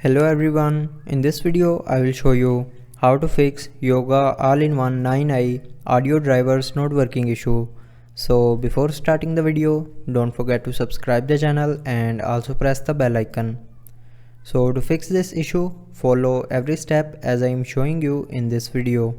Hello everyone, in this video I will show you how to fix Yoga all-in-one 9i audio drivers not working issue. So before starting the video, don't forget to subscribe the channel and also press the bell icon. So to fix this issue, follow every step as I am showing you in this video.